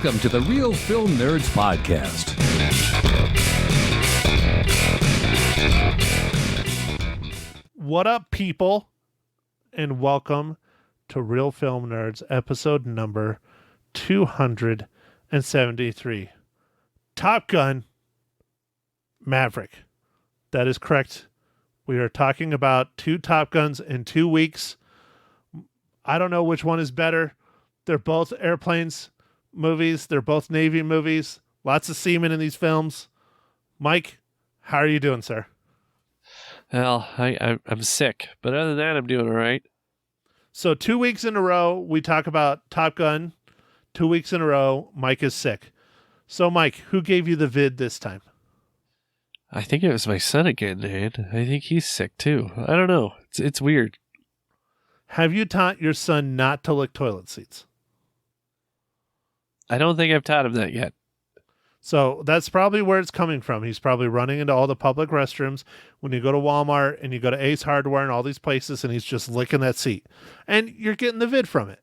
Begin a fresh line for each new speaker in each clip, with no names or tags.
Welcome to the Real Film Nerds Podcast.
What up, people? And welcome to Real Film Nerds, episode number 273. Top Gun Maverick. That is correct. We are talking about two Top Guns in 2 weeks. I don't know which one is better. They're both airplanes movies. They're both Navy movies. Lots of seamen in these films. Mike, how are you doing, sir?
Well, I'm sick, but other than that, I'm doing all right.
So 2 weeks in a row, we talk about Top Gun. 2 weeks in a row, Mike is sick. So, Mike, who gave you the vid this time?
I think it was my son again, man. I think he's sick too. I don't know. It's weird.
Have you taught your son not to lick toilet seats?
I don't think I've taught him that yet.
So that's probably where it's coming from. He's probably running into all the public restrooms when you go to Walmart and you go to Ace Hardware and all these places, and he's just licking that seat. And you're getting the vid from it.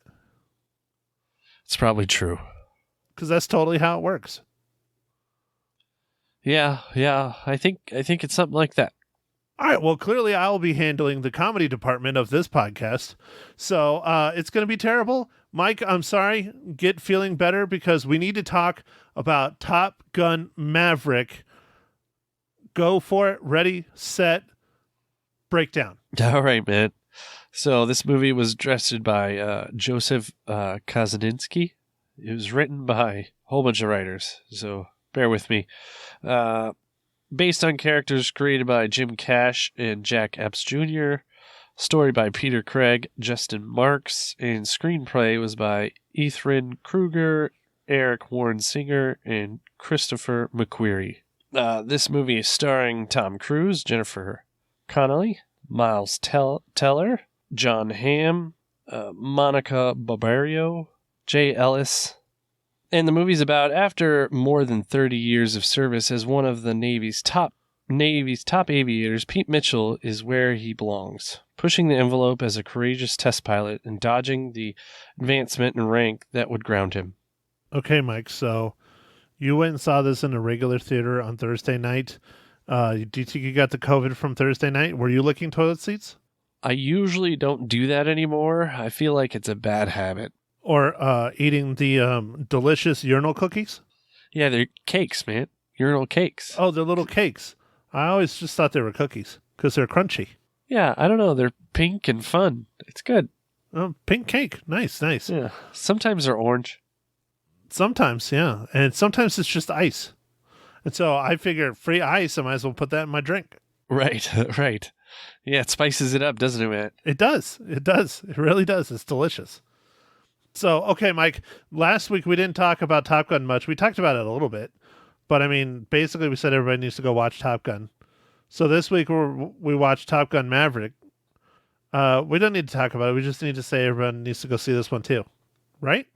It's probably true.
Because that's totally how it works.
Yeah. I think it's something like that.
All right, well, clearly I'll be handling the comedy department of this podcast. So it's going to be terrible. Mike, I'm sorry. Get feeling better because we need to talk about Top Gun Maverick. Go for it. Ready, set, breakdown.
All right, man. So this movie was directed by Joseph Kosinski. It was written by a whole bunch of writers, so bear with me. Based on characters created by Jim Cash and Jack Epps Jr., story by Peter Craig, Justin Marks, and screenplay was by Ethan Kruger, Eric Warren Singer, and Christopher McQuarrie. This movie is starring Tom Cruise, Jennifer Connelly, Miles Teller, John Hamm, Monica Barbario, Jay Ellis. And the movie's about after more than 30 years of service as one of the Navy's top aviators, Pete Mitchell is where he belongs, pushing the envelope as a courageous test pilot and dodging the advancement in rank that would ground him.
Okay, Mike, so you went and saw this in a regular theater on Thursday night. Do you think you got the COVID from Thursday night? Were you licking toilet seats?
I usually don't do that anymore. I feel like it's a bad habit.
Or eating the delicious urinal cookies?
Yeah, they're cakes, man. Urinal cakes.
Oh, they're little cakes. I always just thought they were cookies because they're crunchy.
Yeah, I don't know. They're pink and fun. It's good.
Oh, pink cake. Nice.
Yeah. Sometimes they're orange.
Sometimes, yeah. And sometimes it's just ice. And so I figure free ice, I might as well put that in my drink.
Right. Yeah, it spices it up, doesn't it, Matt?
It does. It really does. It's delicious. So, okay, Mike, last week we didn't talk about Top Gun much. We talked about it a little bit. But, I mean, basically we said everybody needs to go watch Top Gun. So this week we watched Top Gun Maverick. We don't need to talk about it. We just need to say everyone needs to go see this one too. Right?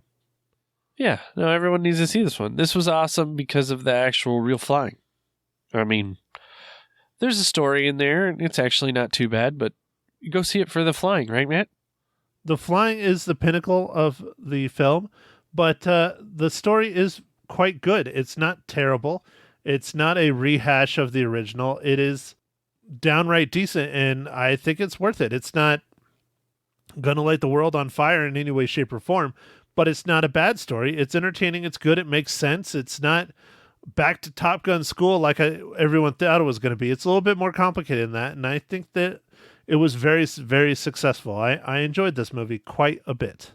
Yeah. No, everyone needs to see this one. This was awesome because of the actual real flying. I mean, there's a story in there, and it's actually not too bad, but you go see it for the flying, right, Matt?
The flying is the pinnacle of the film, but the story is quite good. It's not terrible. It's not a rehash of the original. It is downright decent, and I think it's worth it. It's not going to light the world on fire in any way, shape, or form, but it's not a bad story. It's entertaining. It's good. It makes sense. It's not back to Top Gun school like everyone thought it was going to be. It's a little bit more complicated than that, and I think that it was very, very successful. I enjoyed this movie quite a bit.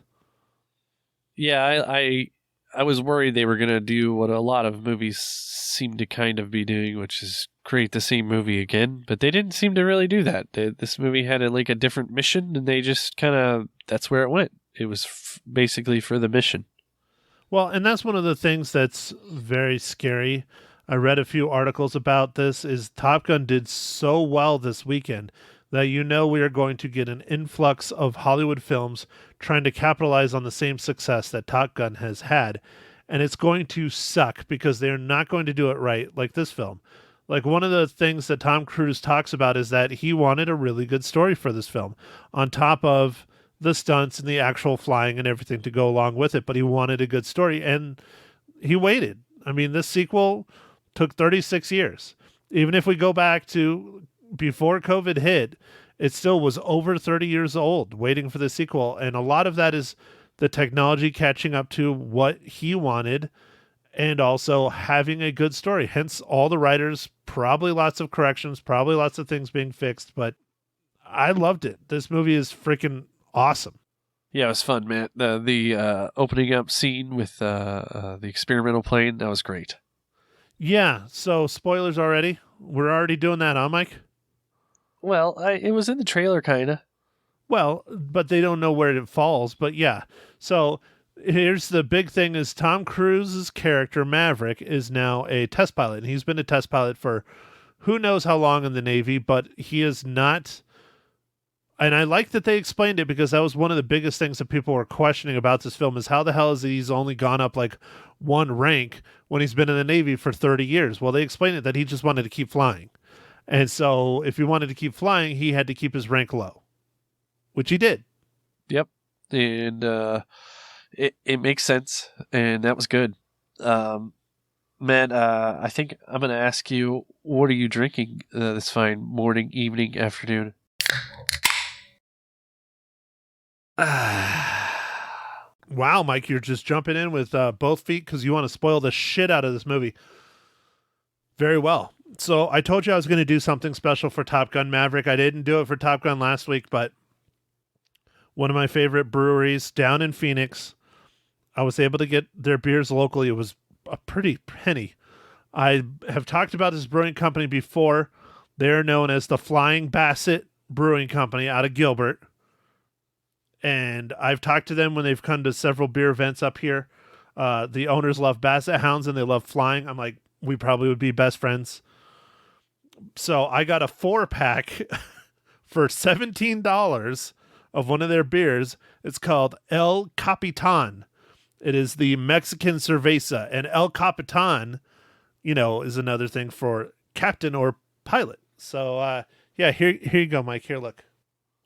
Yeah, I was worried they were going to do what a lot of movies seem to kind of be doing, which is create the same movie again. But they didn't seem to really do that. This movie had a different mission, and they just kind of, that's where it went. It was basically for the mission.
Well, and that's one of the things that's very scary. I read a few articles about this, is Top Gun did so well this weekend that we are going to get an influx of Hollywood films trying to capitalize on the same success that Top Gun has had. And it's going to suck because they're not going to do it right like this film. Like, one of the things that Tom Cruise talks about is that he wanted a really good story for this film on top of the stunts and the actual flying and everything to go along with it. But he wanted a good story. And he waited. I mean, this sequel took 36 years. Even if we go back to before COVID hit, it still was over 30 years old waiting for the sequel. And a lot of that is the technology catching up to what he wanted and also having a good story. Hence, all the writers, probably lots of corrections, probably lots of things being fixed, but I loved it. This movie is freaking awesome.
Yeah, it was fun, man. The opening up scene with the experimental plane, that was great.
Yeah, so spoilers already. We're already doing that, huh, Mike?
Well, it was in the trailer, kind of.
Well, but they don't know where it falls. But yeah, so here's the big thing: is Tom Cruise's character Maverick is now a test pilot, and he's been a test pilot for who knows how long in the Navy, but he is not. And I like that they explained it because that was one of the biggest things that people were questioning about this film is how the hell is he's only gone up like one rank when he's been in the Navy for 30 years? Well, they explained it that he just wanted to keep flying. And so if he wanted to keep flying, he had to keep his rank low, which he did.
Yep. And it makes sense. And that was good. Man, I think I'm going to ask you, what are you drinking this fine morning, evening, afternoon?
Wow, Mike, you're just jumping in with both feet because you want to spoil the shit out of this movie. Very well. So I told you I was going to do something special for Top Gun Maverick. I didn't do it for Top Gun last week, but one of my favorite breweries down in Phoenix, I was able to get their beers locally. It was a pretty penny. I have talked about this brewing company before. They're known as the Flying Basset Brewing Company out of Gilbert. And I've talked to them when they've come to several beer events up here. The owners love Basset Hounds and they love flying. I'm like, we probably would be best friends. So I got a 4-pack for $17 of one of their beers. It's called El Capitan. It is the Mexican cerveza. And El Capitan, is another thing for captain or pilot. So, yeah, here you go, Mike. Here, look.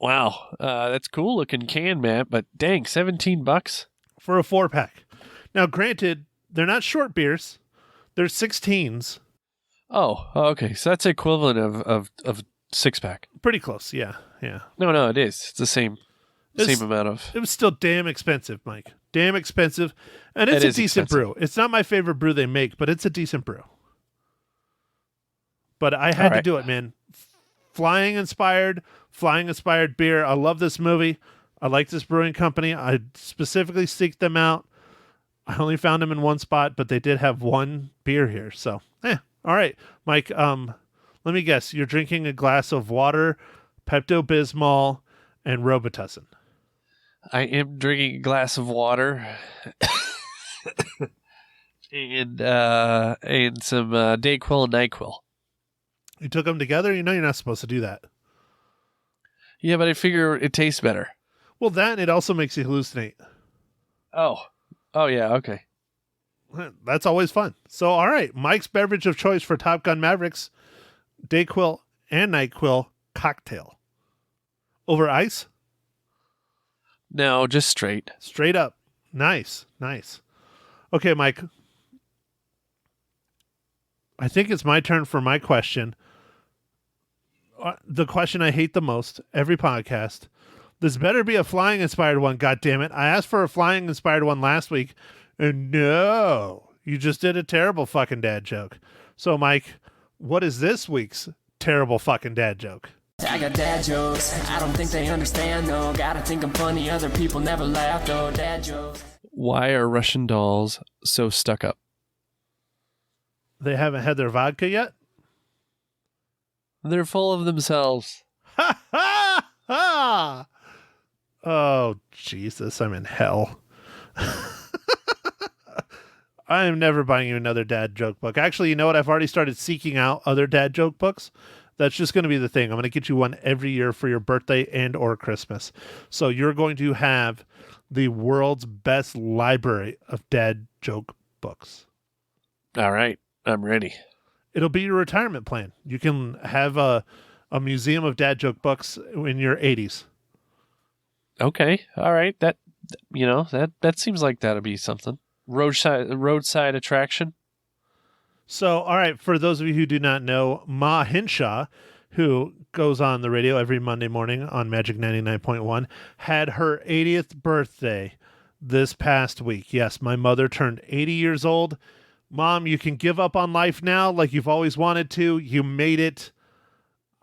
Wow, that's cool looking can, man. But dang, $17
for a 4-pack. Now, granted, they're not short beers; they're 16s.
Oh, okay. So that's equivalent of 6-pack.
Pretty close, yeah.
No, it is. It's the same amount of.
It was still damn expensive, Mike. Damn expensive, and it's a decent brew. It's not my favorite brew they make, but it's a decent brew. But I had to do it, man. Flying inspired beer. I love this movie. I like this brewing company. I specifically seeked them out. I only found them in one spot, but they did have one beer here. So, all right, Mike. Let me guess. You're drinking a glass of water, Pepto-Bismol, and Robitussin.
I am drinking a glass of water and some Dayquil and NyQuil.
You took them together? You know you're not supposed to do that.
Yeah, but I figure it tastes better.
Well, that and it also makes you hallucinate.
Oh, yeah, okay.
That's always fun. So, all right, Mike's beverage of choice for Top Gun Mavericks, Dayquil and NyQuil cocktail. Over ice?
No, just straight.
Straight up. Nice. Okay, Mike. I think it's my turn for my question. The question I hate the most every podcast. This better be a flying inspired one, goddammit. I asked for a flying inspired one last week, and no, you just did a terrible fucking dad joke. So, Mike, what is this week's terrible fucking dad joke?
I got dad jokes. I don't think they understand, though. Gotta think I'm funny. Other people never laugh, though. Dad jokes.
Why are Russian dolls so stuck up?
They haven't had their vodka yet?
They're full of themselves.
Ha ha ha! Oh, Jesus, I'm in hell. I am never buying you another dad joke book. Actually, you know what? I've already started seeking out other dad joke books. That's just going to be the thing. I'm going to get you one every year for your birthday and or Christmas. So you're going to have the world's best library of dad joke books.
All right. I'm ready.
It'll be your retirement plan. You can have a museum of dad joke books in your 80s.
Okay. All right. That seems like that'll be something. roadside attraction.
So, all right, for those of you who do not know, Ma Hinshaw, who goes on the radio every Monday morning on Magic 99.1, had her 80th birthday this past week. Yes, my mother turned 80 years old. Mom, you can give up on life now like you've always wanted to. You made it.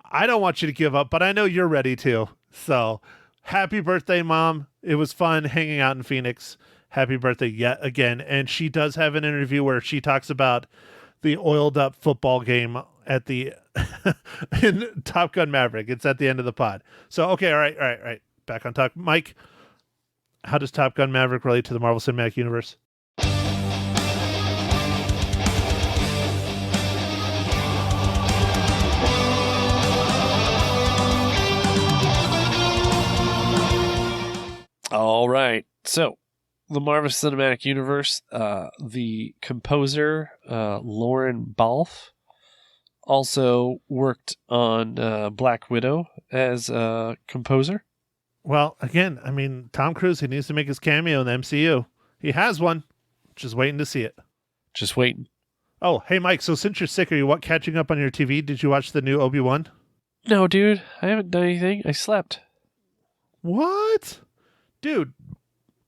I don't want you to give up, but I know you're ready to. So, happy birthday, Mom. It was fun hanging out in Phoenix. Happy birthday yet again. And she does have an interview where she talks about the oiled up football game at the in Top Gun Maverick. It's at the end of the pod. So, okay, all right. Back on talk. Mike, how does Top Gun Maverick relate to the Marvel Cinematic Universe?
All right. So, the Marvel Cinematic Universe, the composer, Lauren Balfe, also worked on Black Widow as a composer.
Well, again, I mean, Tom Cruise, he needs to make his cameo in the MCU. He has one. Just waiting to see it.
Just waiting.
Oh, hey, Mike, so since you're sick, are you catching up on your TV? Did you watch the new Obi-Wan?
No, dude. I haven't done anything. I slept.
What? Dude,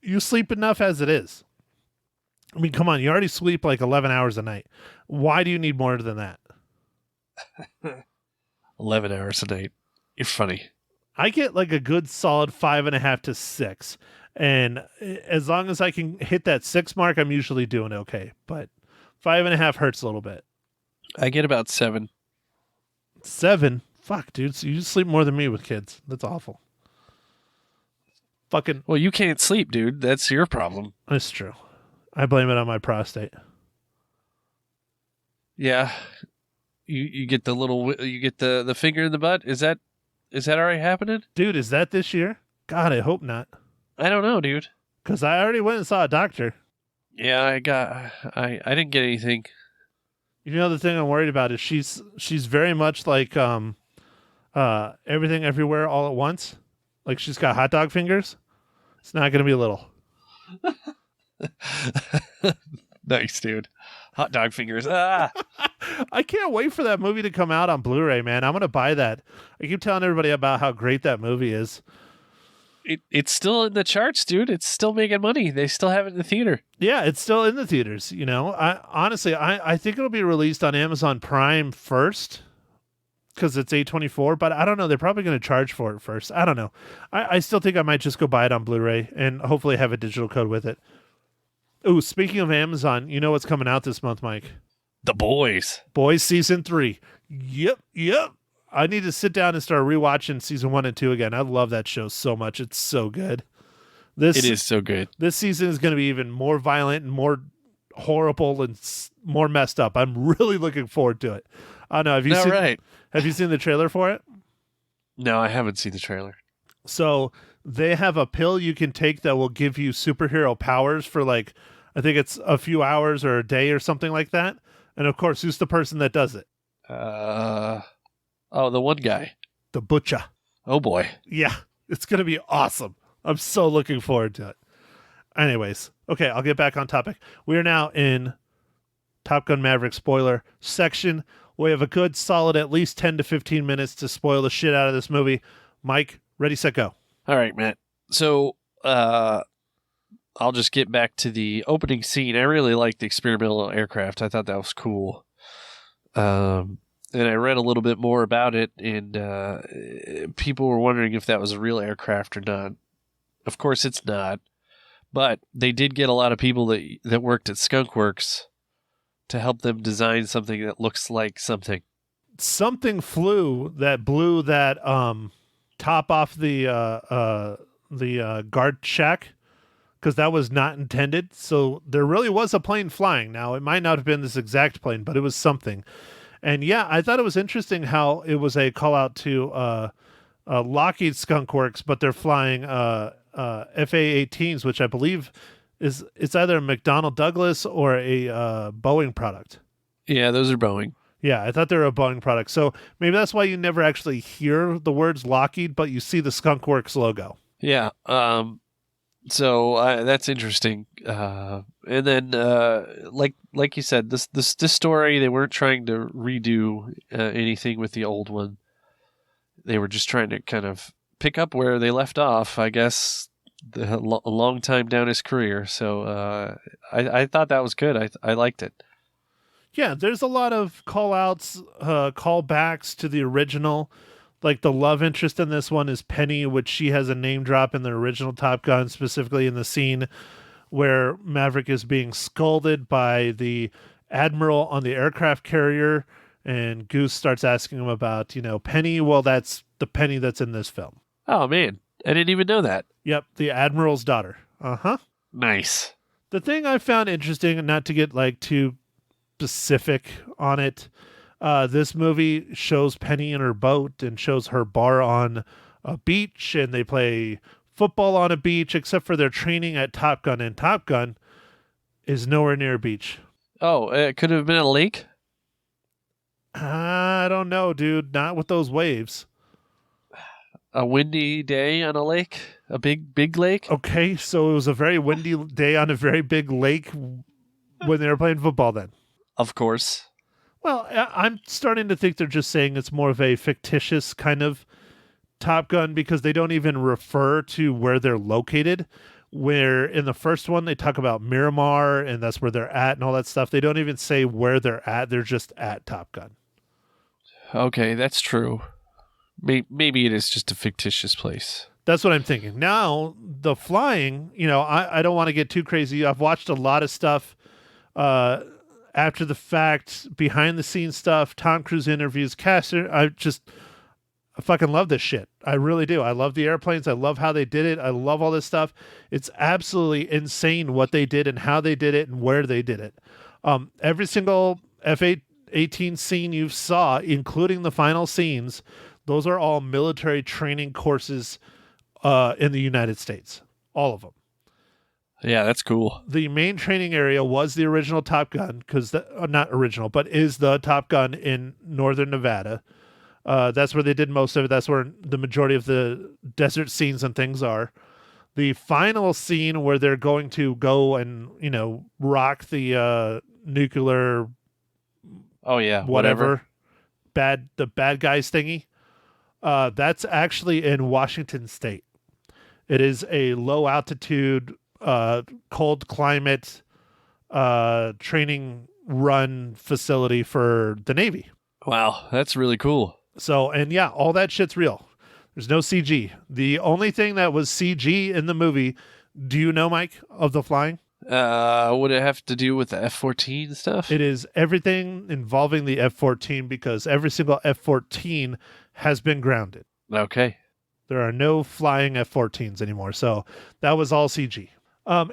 you sleep enough as it is. I mean, come on, you already sleep like 11 hours a night. Why do you need more than that?
11 hours a night. You're funny.
I get like a good solid 5.5 to 6. And as long as I can hit that 6 mark, I'm usually doing okay. But 5.5 hurts a little bit.
I get about 7.
7? Fuck, dude. So you sleep more than me with kids. That's awful. Fucking.
Well, you can't sleep, dude. That's your problem.
That's true. I blame it on my prostate.
Yeah. You get the the finger in the butt. Is that already happening?
Dude, is that this year? God, I hope not.
I don't know, dude.
Because I already went and saw a doctor.
Yeah, I didn't get anything.
You know, the thing I'm worried about is she's very much like everything everywhere all at once. Like she's got hot dog fingers. It's not going to be little.
Nice, dude. Hot dog fingers. Ah.
I can't wait for that movie to come out on Blu-ray, man. I'm going to buy that. I keep telling everybody about how great that movie is.
It's still in the charts, dude. It's still making money. They still have it in the theater.
Yeah, it's still in the theaters, you know. I think it'll be released on Amazon Prime first because it's A24, but I don't know. They're probably going to charge for it first. I don't know. I still think I might just go buy it on Blu-ray and hopefully have a digital code with it. Ooh, speaking of Amazon, you know what's coming out this month, Mike?
The Boys.
Boys Season 3. Yep. I need to sit down and start rewatching Season 1 and 2 again. I love that show so much. It's so good.
It is so good.
This season is going to be even more violent and more horrible and more messed up. I'm really looking forward to it. I don't know. Have you seen the trailer for it?
No, I haven't seen the trailer.
So they have a pill you can take that will give you superhero powers for like, I think it's a few hours or a day or something like that. And of course, who's the person that does it?
The one guy.
The Butcher.
Oh boy.
Yeah, it's going to be awesome. I'm so looking forward to it. Anyways, okay, I'll get back on topic. We are now in Top Gun Maverick spoiler section. We have a good solid at least 10 to 15 minutes to spoil the shit out of this movie. Mike, ready, set, go.
All right, Matt. So, I'll just get back to the opening scene. I really liked the experimental aircraft. I thought that was cool. And I read a little bit more about it, and people were wondering if that was a real aircraft or not. Of course, it's not. But they did get a lot of people that worked at Skunk Works to help them design something that looks like something.
Something blew that top off the guard shack, because that was not intended. So there really was a plane flying. Now, it might not have been this exact plane, but it was something. And yeah, I thought it was interesting how it was a call out to Lockheed Skunk Works, but they're flying FA-18s, which I believe it's either a McDonnell Douglas or a Boeing product.
Yeah, those are Boeing.
Yeah, I thought they were a Boeing product. So maybe that's why you never actually hear the words Lockheed, but you see the Skunk Works logo.
Yeah. So that's interesting. And then, like you said, this story, they weren't trying to redo anything with the old one. They were just trying to kind of pick up where they left off, I guess, a long time down his career. So I thought that was good. I liked it.
Yeah, there's a lot of call-outs, callbacks to the original. Like the love interest in this one is Penny, which she has a name drop in the original Top Gun, specifically in the scene where Maverick is being scolded by the admiral on the aircraft carrier, and Goose starts asking him about, Penny. Well, that's the Penny that's in this film.
Oh, man. I didn't even know that.
Yep, the admiral's daughter. Uh-huh.
Nice.
The thing I found interesting, and not to get too specific on it, this movie shows Penny in her boat and shows her bar on a beach, and they play football on a beach, except for their training at Top Gun, and Top Gun is nowhere near a beach.
Oh, it could have been a lake?
I don't know, dude. Not with those waves.
A windy day on a lake? A big lake?
Okay, so it was a very windy day on a very big lake when they were playing football then.
Of course.
Well, I'm starting to think they're just saying it's more of a fictitious kind of Top Gun, because they don't even refer to where they're located. Where in the first one, they talk about Miramar, and that's where they're at and all that stuff. They don't even say where they're at. They're just at Top Gun.
Okay, that's true. Maybe it is just a fictitious place.
That's what I'm thinking. Now, the flying, I don't want to get too crazy. I've watched a lot of stuff after the fact, behind the scenes stuff, Tom Cruise interviews, caster. I fucking love this shit. I really do. I love the airplanes. I love how they did it. I love all this stuff. It's absolutely insane what they did and how they did it and where they did it. Every single F-18 scene you saw, including the final scenes, those are all military training courses in the United States. All of them.
Yeah, that's cool.
The main training area was the original Top Gun, because not original, but is the Top Gun in northern Nevada. That's where they did most of it. That's where the majority of the desert scenes and things are. The final scene where they're going to go and, rock the nuclear.
Oh yeah,
whatever. The bad guys thingy. That's actually in Washington State. It is a low altitude, cold climate, training run facility for the Navy.
Wow, that's really cool.
So, and yeah, all that shit's real. There's no CG. The only thing that was CG in the movie, do you know, Mike, of the flying?
Would it have to do with the F-14 stuff?
It is everything involving the F-14, because every single F-14 has been grounded.
Okay.
There are no flying F-14s anymore. So that was all CG.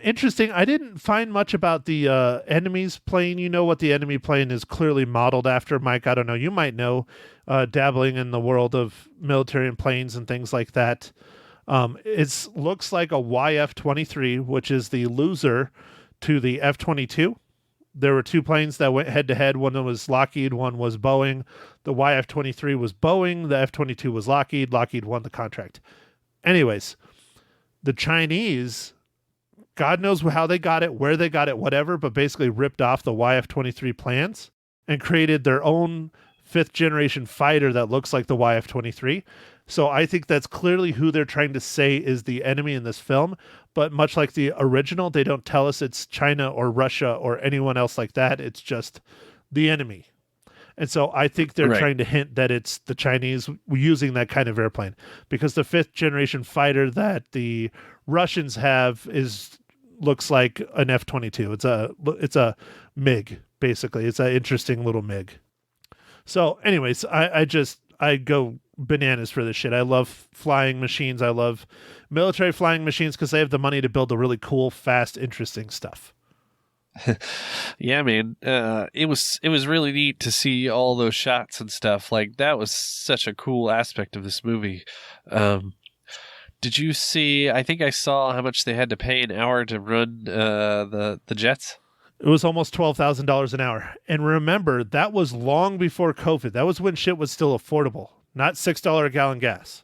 Interesting. I didn't find much about the enemy's plane. You know what the enemy plane is clearly modeled after, Mike? I don't know. You might know, dabbling in the world of military and planes and things like that. It looks like a YF-23, which is the loser to the F-22. There were two planes that went head-to-head. One was Lockheed, one was Boeing. The YF-23 was Boeing. The F-22 was Lockheed. Lockheed won the contract. Anyways, the Chinese, God knows how they got it, where they got it, whatever, but basically ripped off the YF-23 plans and created their own fifth-generation fighter that looks like the YF-23. So I think that's clearly who they're trying to say is the enemy in this film. But much like the original, they don't tell us it's China or Russia or anyone else like that. It's just the enemy. And so I think they're trying to hint that it's the Chinese using that kind of airplane, because the fifth generation fighter that the Russians have looks like an F-22. It's a MiG, basically. It's an interesting little MiG. So anyways, I go bananas for this shit. I love flying machines. I love military flying machines because they have the money to build the really cool, fast, interesting stuff.
Yeah, man. It was really neat to see all those shots and stuff. Like, that was such a cool aspect of this movie. Did you see? I think I saw how much they had to pay an hour to run the jets.
It was almost $12,000 an hour. And remember, that was long before COVID. That was when shit was still affordable, not $6 a gallon gas.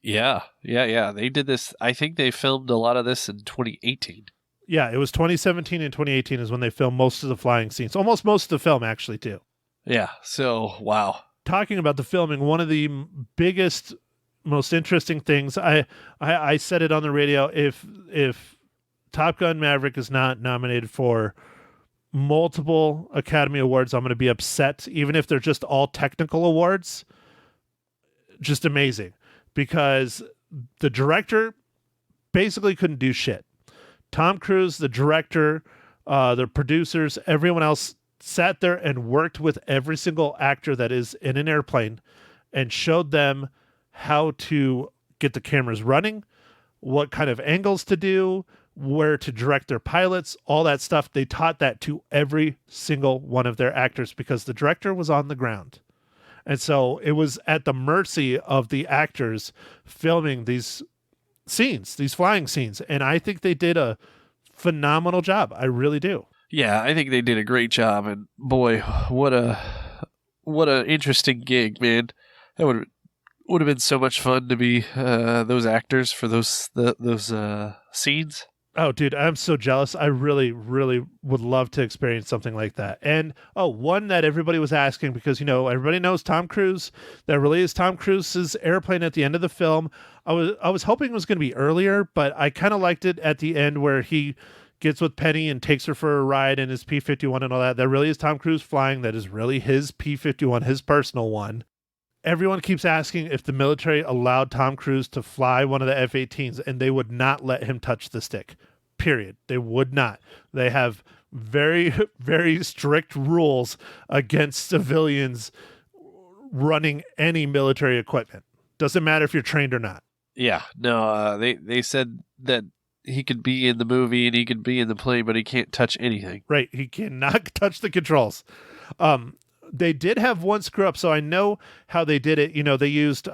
Yeah. They did this. I think they filmed a lot of this in 2018.
Yeah, it was 2017 and 2018 is when they filmed most of the flying scenes. Almost most of the film, actually, too.
Yeah. So, wow.
Talking about the filming, one of the biggest, most interesting things, I said it on the radio, if Top Gun Maverick is not nominated for multiple Academy Awards, I'm going to be upset, even if they're just all technical awards. Just amazing, because the director basically couldn't do shit. Tom Cruise, the director, the producers, everyone else sat there and worked with every single actor that is in an airplane and showed them how to get the cameras running, what kind of angles to do, where to direct their pilots, all that stuff. They taught that to every single one of their actors because the director was on the ground. And so it was at the mercy of the actors filming these scenes, these flying scenes. And I think they did a phenomenal job. I really do.
Yeah, I think they did a great job. And boy, what a interesting gig, man. That would have been so much fun to be those actors for those scenes.
Oh, dude, I'm so jealous. I really, really would love to experience something like that. And, one that everybody was asking, because, everybody knows Tom Cruise. That really is Tom Cruise's airplane at the end of the film. I was hoping it was going to be earlier, but I kind of liked it at the end where he gets with Penny and takes her for a ride in his P-51 and all that. That really is Tom Cruise flying. That is really his P-51, his personal one. Everyone keeps asking if the military allowed Tom Cruise to fly one of the F-18s, and they would not let him touch the stick. Period. They would not. They have very, very strict rules against civilians running any military equipment. Doesn't matter if you're trained or not.
Yeah. No, they said that he could be in the movie and he could be in the plane, but he can't touch anything.
Right. He cannot touch the controls. They did have one screw up, so I know how they did it. They used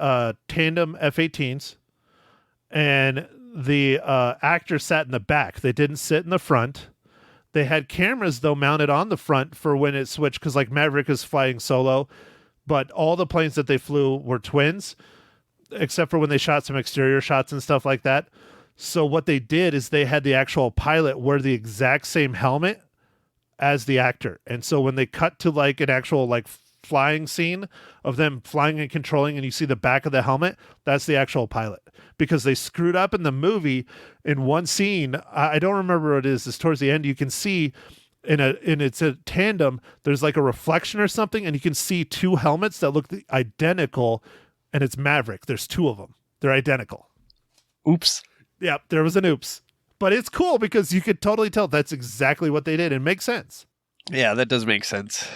tandem F-18s, and the actor sat in the back. They didn't sit in the front. They had cameras, though, mounted on the front for when it switched, because like Maverick is flying solo, but all the planes that they flew were twins, except for when they shot some exterior shots and stuff like that. So what they did is they had the actual pilot wear the exact same helmet as the actor. And so when they cut to like an actual like flying scene of them flying and controlling, and you see the back of the helmet, that's the actual pilot, because they screwed up in the movie in one scene. I don't remember what it is. It's towards the end. You can see it's a tandem. There's like a reflection or something, and you can see two helmets that look identical, and it's Maverick. There's two of them. They're identical.
Oops.
Yep, there was an oops. But it's cool because you could totally tell that's exactly what they did. It makes sense.
Yeah, that does make sense.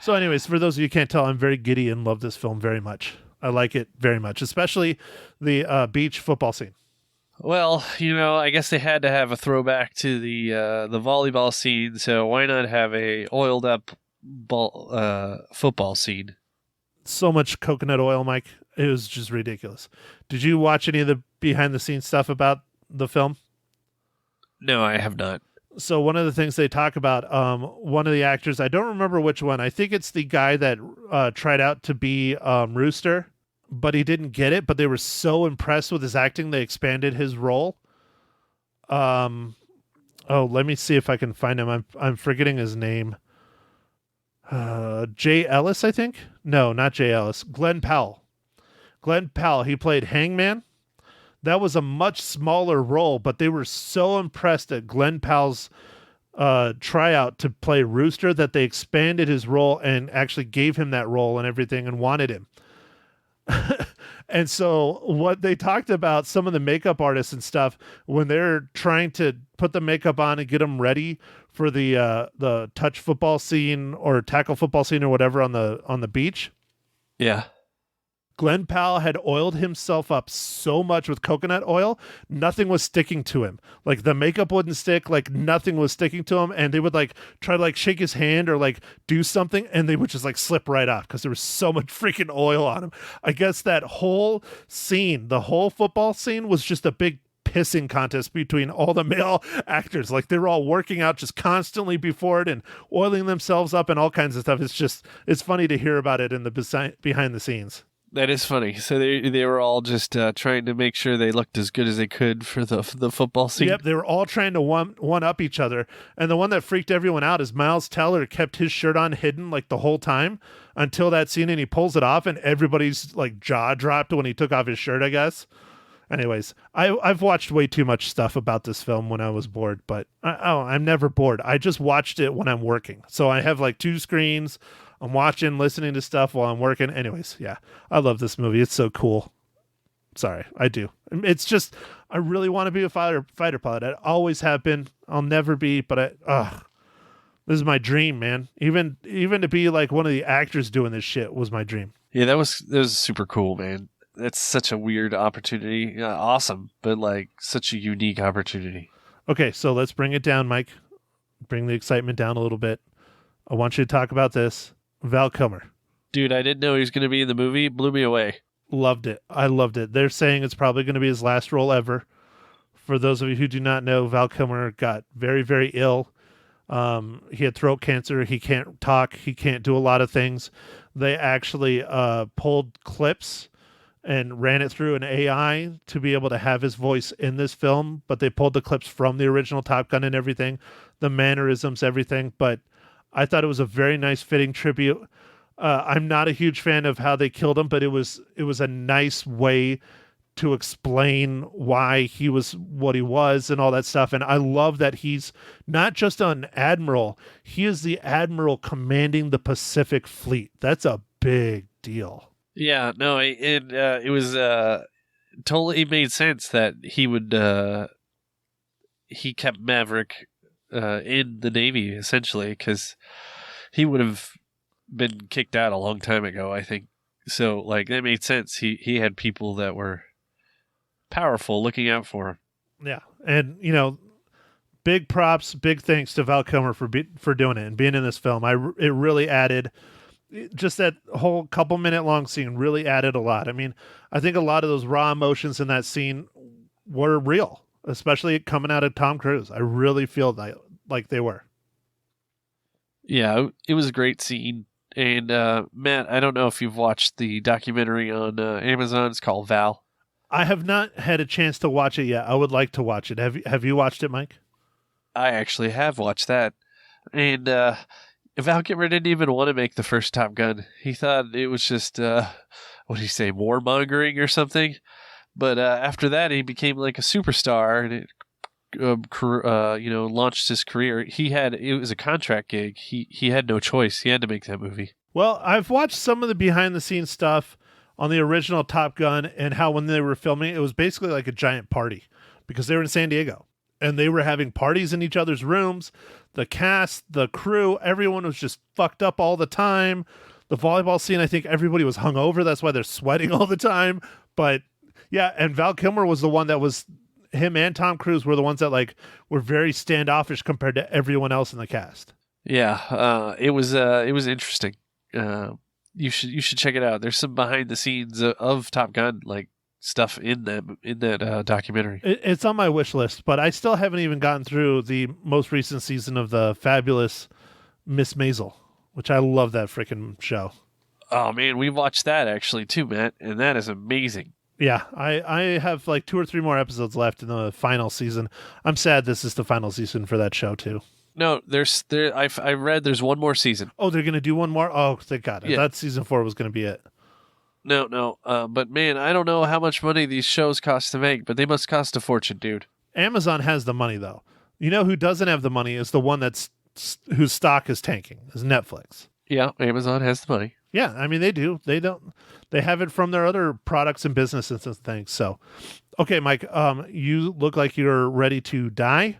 So anyways, for those of you who can't tell, I'm very giddy and love this film very much. I like it very much, especially the beach football scene.
Well, I guess they had to have a throwback to the volleyball scene, so why not have a oiled up football scene?
So much coconut oil, Mike. It was just ridiculous. Did you watch any of the behind the scenes stuff about the film?
No, I have not.
So one of the things they talk about, one of the actors, I don't remember which one. I think it's the guy that tried out to be Rooster, but he didn't get it. But they were so impressed with his acting, they expanded his role. Let me see if I can find him. I'm forgetting his name. Jay Ellis, I think. No, not Jay Ellis. Glenn Powell. Glenn Powell. He played Hangman. That was a much smaller role, but they were so impressed at Glenn Powell's tryout to play Rooster that they expanded his role and actually gave him that role and everything and wanted him. And so what they talked about, some of the makeup artists and stuff, when they're trying to put the makeup on and get them ready for the touch football scene or tackle football scene or whatever on the beach.
Yeah.
Glenn Powell had oiled himself up so much with coconut oil, nothing was sticking to him. Like the makeup wouldn't stick, like nothing was sticking to him. And they would like try to like shake his hand or like do something, and they would just like slip right off because there was so much freaking oil on him. I guess that whole scene, the whole football scene, was just a big pissing contest between all the male actors. Like they were all working out just constantly before it and oiling themselves up and all kinds of stuff. It's funny to hear about it in the behind the scenes.
That is funny. So they were all just trying to make sure they looked as good as they could for the football scene.
Yep, they were all trying to one up each other. And the one that freaked everyone out is Miles Teller kept his shirt on hidden like the whole time until that scene, and he pulls it off and everybody's like jaw dropped when he took off his shirt, I guess. Anyways, I've watched way too much stuff about this film when I was bored, but I'm never bored. I just watched it when I'm working. So I have like 2 screens. I'm watching, listening to stuff while I'm working. Anyways, yeah, I love this movie. It's so cool. Sorry, I do. It's just, I really want to be a fighter pilot. I always have been. I'll never be, but this is my dream, man. Even to be like one of the actors doing this shit was my dream.
Yeah, that was super cool, man. That's such a weird opportunity. Awesome, but like such a unique opportunity.
Okay, so let's bring it down, Mike. Bring the excitement down a little bit. I want you to talk about this. Val Kilmer.
Dude, I didn't know he was going to be in the movie. Blew me away.
Loved it. I loved it. They're saying it's probably going to be his last role ever. For those of you who do not know, Val Kilmer got very, very ill. He had throat cancer. He can't talk. He can't do a lot of things. They actually pulled clips and ran it through an AI to be able to have his voice in this film, but they pulled the clips from the original Top Gun and everything, the mannerisms, everything. But I thought it was a very nice, fitting tribute. I'm not a huge fan of how they killed him, but it was a nice way to explain why he was what he was and all that stuff. And I love that he's not just an admiral; he is the admiral commanding the Pacific Fleet. That's a big deal.
Yeah, no, it was totally made sense that he would he kept Maverick in the Navy, essentially, because he would have been kicked out a long time ago, I think. So, like, that made sense. He had people that were powerful looking out for him.
Yeah, and, big props, big thanks to Val Kilmer for doing it and being in this film. It really added, just that whole couple minute long scene really added a lot. I mean, I think a lot of those raw emotions in that scene were real, especially coming out of Tom Cruise. I really feel like they were.
Yeah, it was a great scene. And Matt, I don't know if you've watched the documentary on Amazon. It's called Val.
I have not had a chance to watch it yet. I would like to watch it. Have you watched it, Mike?
I actually have watched that. And Val Kilmer didn't even want to make the first Top Gun. He thought it was just, what do you say, warmongering or something. But after that, he became like a superstar, and it launched his career. It was a contract gig. He had no choice. He had to make that movie.
Well, I've watched some of the behind the scenes stuff on the original Top Gun, and how when they were filming, it was basically like a giant party because they were in San Diego and they were having parties in each other's rooms. The cast, the crew, everyone was just fucked up all the time. The volleyball scene, I think everybody was hungover. That's why they're sweating all the time. But yeah, and Val Kilmer was the one that was, him and Tom Cruise were the ones that like were very standoffish compared to everyone else in the cast.
Yeah, it was interesting. You should check it out. There's some behind the scenes of Top Gun, like stuff in that documentary.
It's on my wish list, but I still haven't even gotten through the most recent season of the fabulous Miss Maisel, which I love that freaking show.
Oh man, we watched that actually too, Matt, and that is amazing.
Yeah, I have like 2 or 3 more episodes left in the final season. I'm sad this is the final season for that show too.
No, I read there's one more season.
Oh, they're going to do one more? Oh, thank God. I thought season 4 was going to be it.
No. But man, I don't know how much money these shows cost to make, but they must cost a fortune, dude. Amazon
has the money, though. You know who doesn't have the money is the one whose stock is tanking, is Netflix.
Yeah, Amazon has the money.
Yeah, I mean, they do. They have it from their other products and businesses and things. So, okay, Mike, you look like you're ready to die.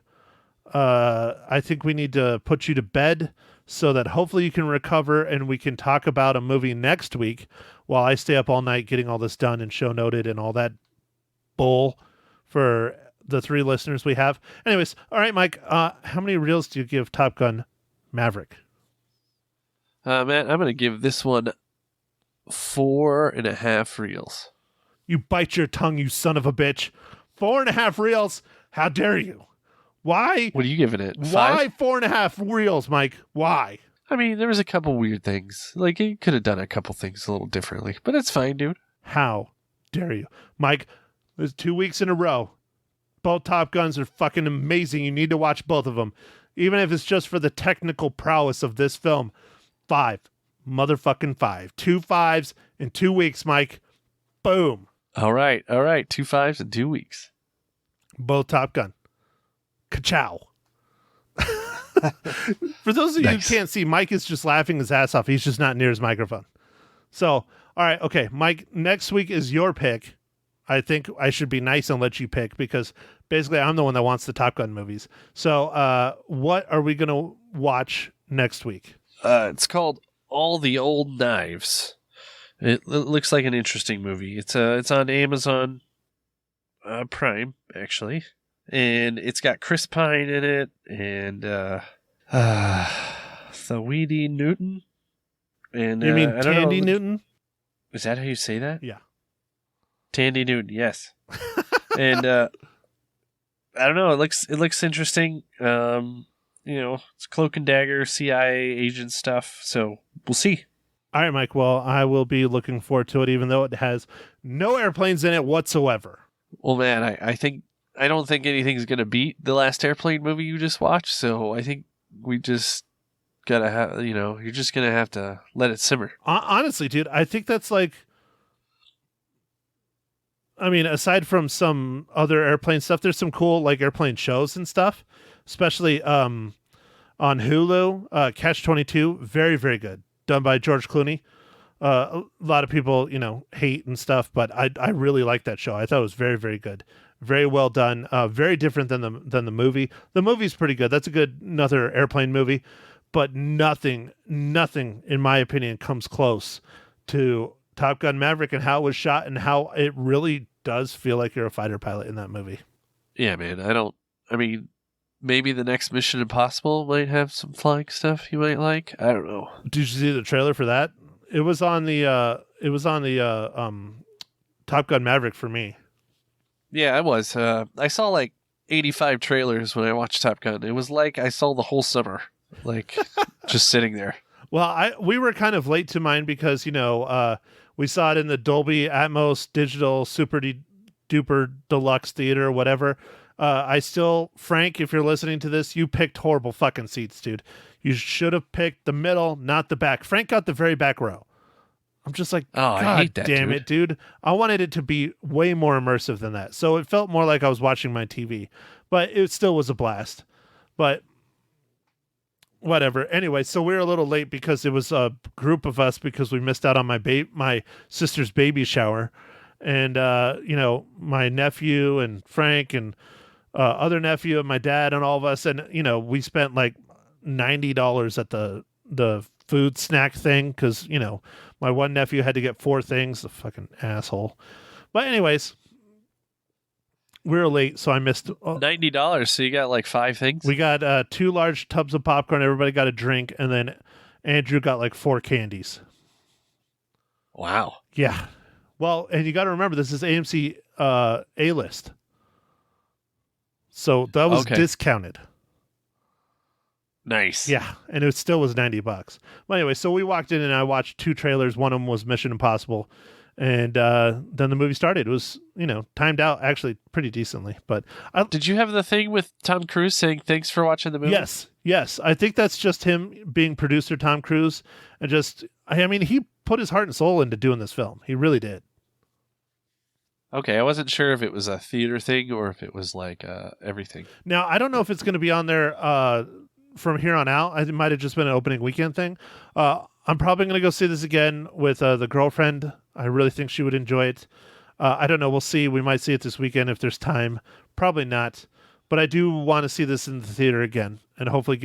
I think we need to put you to bed so that hopefully you can recover and we can talk about a movie next week while I stay up all night getting all this done and show noted and all that bull for the 3 listeners we have. Anyways, all right, Mike, how many reels do you give Top Gun Maverick?
Matt, I'm going to give this one 4.5 reels.
You bite your tongue, you son of a bitch. 4.5 reels? How dare you? Why?
What are you giving it? 5?
Why 4.5 reels, Mike? Why?
I mean, there was a couple weird things. Like, he could have done a couple things a little differently, but it's fine, dude.
How dare you? Mike, there's 2 weeks in a row. Both Top Guns are fucking amazing. You need to watch both of them. Even if it's just for the technical prowess of this film. 5. Motherfucking 5. 2 5s in 2 weeks, Mike. Boom.
All right. 2 5s in 2 weeks.
Both Top Gun. Ka-chow. For those of you who can't see, Mike is just laughing his ass off. He's just not near his microphone. So, all right, okay, Mike, next week is your pick. I think I should be nice and let you pick because basically I'm the one that wants the Top Gun movies. So, what are we going to watch next week?
It's called All the Old Knives. It looks like an interesting movie. It's on Amazon Prime, actually. And it's got Chris Pine in it and Thawidi Newton. And
you mean
I don't
Tandy
know,
Newton?
Is that how you say that?
Yeah.
Tandy Newton, yes. And I don't know. It looks interesting. It's cloak and dagger, CIA agent stuff. So we'll see.
All right, Mike. Well, I will be looking forward to it, even though it has no airplanes in it whatsoever.
Well, man, I don't think anything's gonna beat the last airplane movie you just watched. So I think we just gotta have, you're just gonna have to let it simmer.
Honestly, dude, I think that's like, I mean, aside from some other airplane stuff, there's some cool like airplane shows and stuff, especially on Hulu. Catch-22, very, very good, done by George Clooney. A lot of people, hate and stuff, but I really like that show. I thought it was very, very good. Very well done. Very different than the movie. The movie's pretty good. That's another airplane movie, but nothing, in my opinion, comes close to Top Gun Maverick and how it was shot and how it really does feel like you're a fighter pilot in that movie.
Yeah, man. Maybe the next Mission Impossible might have some flying stuff you might like. I don't know.
Did you see the trailer for that? It was on the Top Gun Maverick for me.
Yeah, I was. I saw like 85 trailers when I watched Top Gun. It was like I saw the whole summer, like just sitting there.
Well, we were kind of late to mine because, we saw it in the Dolby Atmos digital super duper deluxe theater or whatever. Frank, if you're listening to this, you picked horrible fucking seats, dude. You should have picked the middle, not the back. Frank got the very back row. I'm just like, God
I hate that,
damn it, dude. I wanted it to be way more immersive than that. So it felt more like I was watching my TV, but it still was a blast. But whatever. Anyway, so we were a little late because it was a group of us because we missed out on my sister's baby shower. And, my nephew and Frank and other nephew and my dad and all of us. And, we spent like $90 at the food snack thing because, my one nephew had to get 4 things. The fucking asshole. But anyways, we were late, so I missed
$90. So you got like 5 things?
We got 2 large tubs of popcorn. Everybody got a drink, and then Andrew got like 4 candies.
Wow.
Yeah. Well, and you got to remember, this is AMC A-list. So that was discounted.
Nice.
Yeah, and it still was $90. Well, anyway, so we walked in and I watched 2 trailers. One of them was Mission Impossible, and then the movie started. It was, timed out actually pretty decently. But
did you have the thing with Tom Cruise saying thanks for watching the movie?
Yes. I think that's just him being producer Tom Cruise, and he put his heart and soul into doing this film. He really did.
Okay, I wasn't sure if it was a theater thing or if it was like everything.
Now, I don't know if it's going to be on there from here on out. It might have just been an opening weekend thing. I'm probably going to go see this again with the girlfriend. I really think she would enjoy it. I don't know. We'll see. We might see it this weekend if there's time. Probably not. But I do want to see this in the theater again and hopefully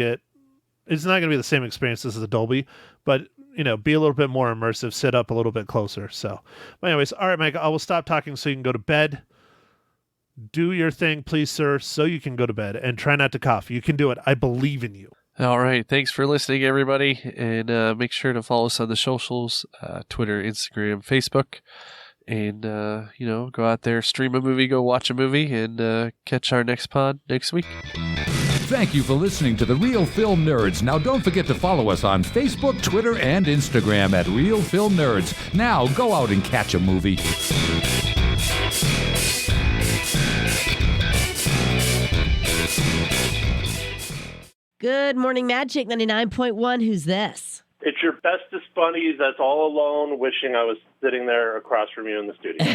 it's not going to be the same experience as the Dolby, but be a little bit more immersive, sit up a little bit closer. So, but anyways, all right, Mike, I will stop talking so you can go to bed. Do your thing, please, sir, so you can go to bed, and try not to cough. You can do it. I believe in you.
All right. Thanks for listening, everybody. And make sure to follow us on the socials, Twitter, Instagram, Facebook. And, go out there, stream a movie, go watch a movie, and catch our next pod next week.
Thank you for listening to The Real Film Nerds. Now, don't forget to follow us on Facebook, Twitter, and Instagram at Real Film Nerds. Now, go out and catch a movie.
Good morning, Magic 99.1. Who's this?
It's your bestest buddy that's all alone, wishing I was sitting there across from you in the studio.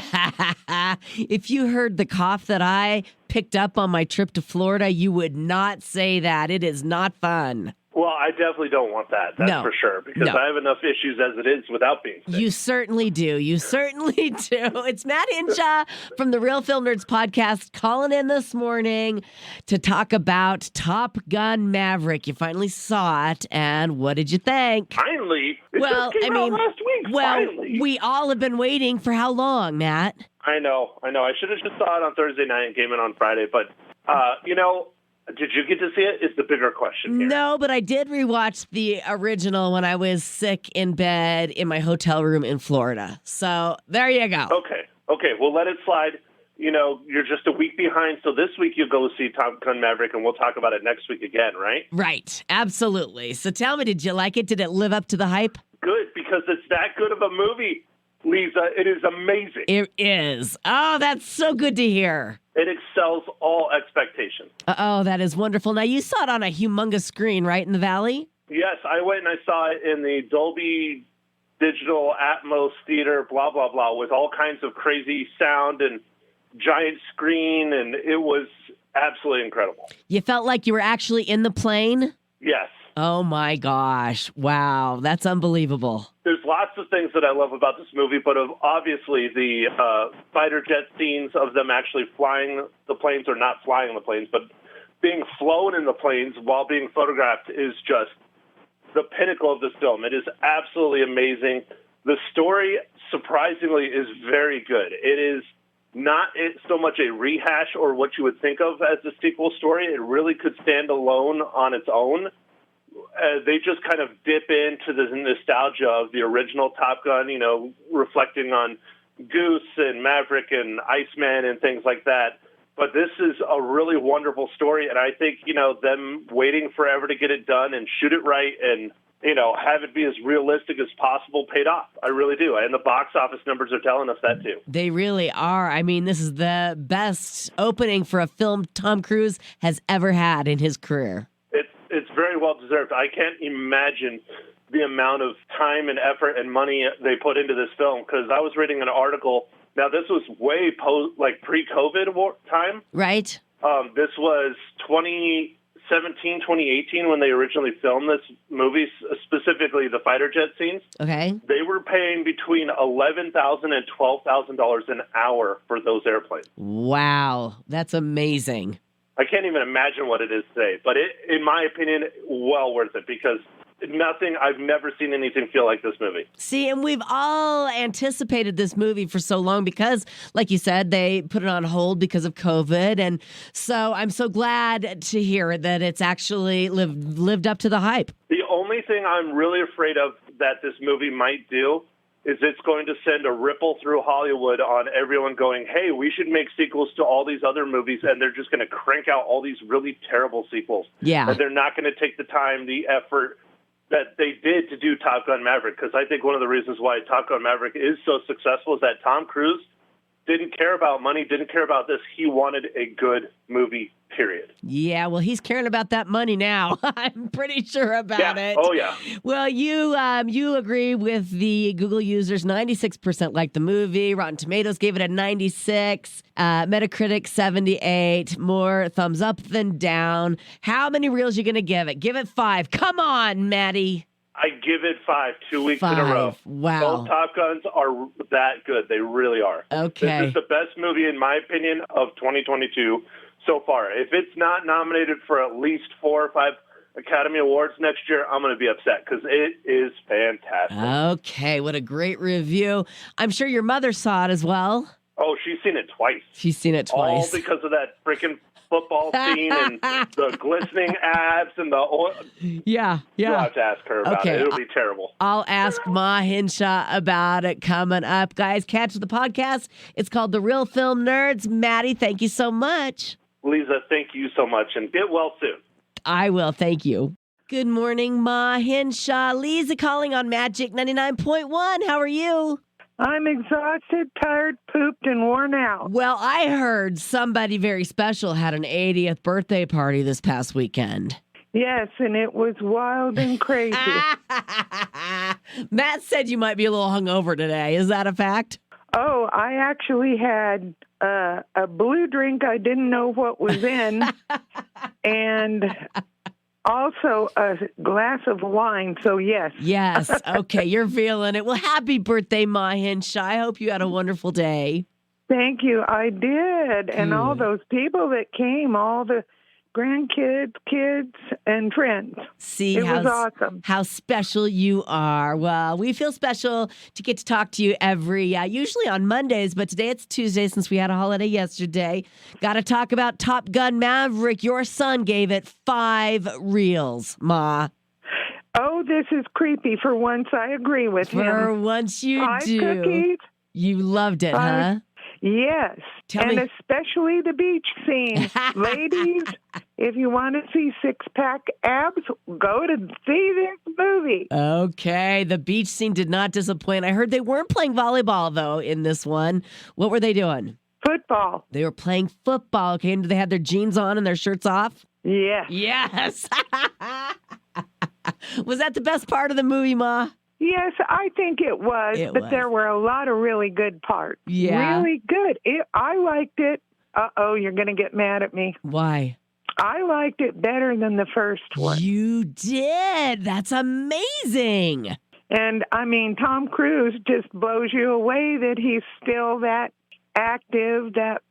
If you heard the cough that I picked up on my trip to Florida, you would not say that. It is not fun.
Well, I definitely don't want that. That's
No.
for sure, because
No.
I have enough issues as it is without being sick.
You certainly do. You certainly do. It's Ma Hinshaw from the Real Film Nerds podcast calling in this morning to talk about Top Gun Maverick. You finally saw it, and what did you think?
Finally? It just came out last week. Finally.
we all have been waiting for how long, Matt?
I know. I should have just saw it on Thursday night and came in on Friday, but, did you get to see it? Is the bigger question here.
No, but I did rewatch the original when I was sick in bed in my hotel room in Florida. So there you go.
Okay, well, let it slide. You're just a week behind, so this week you'll go see Top Gun Maverick, and we'll talk about it next week again, right?
Right, absolutely. So tell me, did you like it? Did it live up to the hype?
Good, because it's that good of a movie, Lisa. It is amazing.
It is. Oh, that's so good to hear.
It excels all expectations.
Oh, that is wonderful. Now, you saw it on a humongous screen, right, in the Valley?
Yes, I went and I saw it in the Dolby Digital Atmos Theater, blah, blah, blah, with all kinds of crazy sound and giant screen, and it was absolutely incredible.
You felt like you were actually in the plane?
Yes.
Oh, my gosh. Wow, that's unbelievable.
There's lots of things that I love about this movie, but obviously the fighter jet scenes of them actually flying the planes, or not flying the planes, but being flown in the planes while being photographed is just the pinnacle of this film. It is absolutely amazing. The story, surprisingly, is very good. It is not so much a rehash or what you would think of as a sequel story. It really could stand alone on its own. They just kind of dip into the nostalgia of the original Top Gun, reflecting on Goose and Maverick and Iceman and things like that. But this is a really wonderful story, and I think, them waiting forever to get it done and shoot it right and, have it be as realistic as possible paid off. I really do. And the box office numbers are telling us that too.
They really are. I mean, this is the best opening for a film Tom Cruise has ever had in his career.
It's very well deserved. I can't imagine the amount of time and effort and money they put into this film, because I was reading an article. Now, this was way pre-COVID time.
Right.
This was 2017, 2018 when they originally filmed this movie, specifically the fighter jet scenes.
Okay.
They were paying between $11,000 and $12,000 an hour for those airplanes.
Wow. That's amazing.
I can't even imagine what it is today, but in my opinion, well worth it, because I've never seen anything feel like this movie.
See, and we've all anticipated this movie for so long because, like you said, they put it on hold because of COVID. And so I'm so glad to hear that it's actually lived up to the hype.
The only thing I'm really afraid of that this movie might do is it's going to send a ripple through Hollywood on everyone going, hey, we should make sequels to all these other movies, and they're just going to crank out all these really terrible sequels.
Yeah.
And they're not going to take the time, the effort that they did to do Top Gun Maverick, because I think one of the reasons why Top Gun Maverick is so successful is that Tom Cruise didn't care about money, didn't care about this. He wanted a good movie, period.
Yeah, well, he's caring about that money now. I'm pretty sure about it.
Oh, yeah.
Well, you agree with the Google users. 96% liked the movie. Rotten Tomatoes gave it a 96. Metacritic, 78. More thumbs up than down. How many reels you going to give it? Give it 5. Come on, Maddie.
I give it 5, 2 weeks in a
5.
row.
Wow.
Both Top Guns are that good. They really are.
Okay.
This is the best movie, in my opinion, of 2022 so far. If it's not nominated for at least 4 or 5 Academy Awards next year, I'm going to be upset, because it is fantastic.
Okay, what a great review. I'm sure your mother saw it as well.
Oh, she's seen it twice.
She's seen it
All
twice.
because of that freaking football scene and the glistening abs and the oil.
Yeah.
You'll have to ask her about it. It'll be terrible.
I'll ask Ma Hinshaw about it coming up. Guys, catch the podcast. It's called The Real Film Nerds. Maddie, thank you so much.
Lisa, thank you so much, and get well soon.
I will. Thank you. Good morning, Ma Hinshaw. Lisa calling on Magic 99.1. How are you?
I'm exhausted, tired, pooped, and worn out.
Well, I heard somebody very special had an 80th birthday party this past weekend.
Yes, and it was wild and crazy.
Matt said you might be a little hungover today. Is that a fact?
Oh, I actually had a blue drink I didn't know what was in, and also a glass of wine, so yes.
Yes. Okay, you're feeling it. Well, happy birthday, Ma Hinshaw. I hope you had a wonderful day.
Thank you, I did. And all those people that came, all the grandkids, kids, and friends.
See,
it was awesome.
How special you are. Well, we feel special to get to talk to you usually on Mondays, but today it's Tuesday since we had a holiday yesterday. Got to talk about Top Gun Maverick. Your son gave it 5 reels, Ma.
Oh, this is creepy. For once, I agree with him.
For once you
5
do.
cookies.
You loved it, huh?
Yes, especially the beach scene. Ladies, if you want to see six-pack abs, go to see this movie.
Okay, the beach scene did not disappoint. I heard they weren't playing volleyball, though, in this one. What were they doing?
Football.
They were playing football. Okay, and they had their jeans on and their shirts off?
Yes.
Yes. Was that the best part of the movie, Ma?
Yes, I think it was, there were a lot of really good parts.
Yeah.
Really good. I liked it. Uh-oh, you're going to get mad at me.
Why?
I liked it better than the first one.
You did. That's amazing.
And, I mean, Tom Cruise just blows you away that he's still that active, that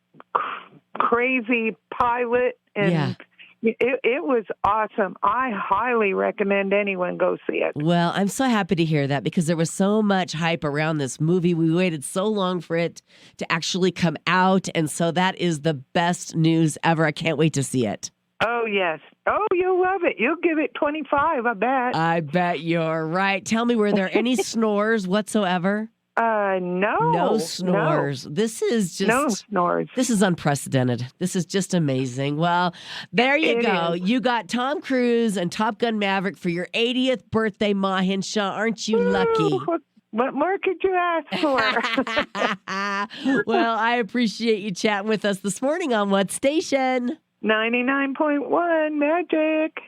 crazy pilot. And
yeah.
It was awesome. I highly recommend anyone go see it.
Well, I'm so happy to hear that because there was so much hype around this movie. We waited so long for it to actually come out. And so that is the best news ever. I can't wait to see it.
Oh, yes. Oh, you'll love it. You'll give it 25, I bet.
I bet you're right. Tell me, were there any snores whatsoever?
No.
No snores.
No.
This is just...
No snores.
This is unprecedented. This is just amazing. Well, there you go. You got Tom Cruise and Top Gun Maverick for your 80th birthday, Ma Hinshaw. Aren't you lucky?
What more could you ask for?
Well, I appreciate you chatting with us this morning on what station?
99.1 Magic.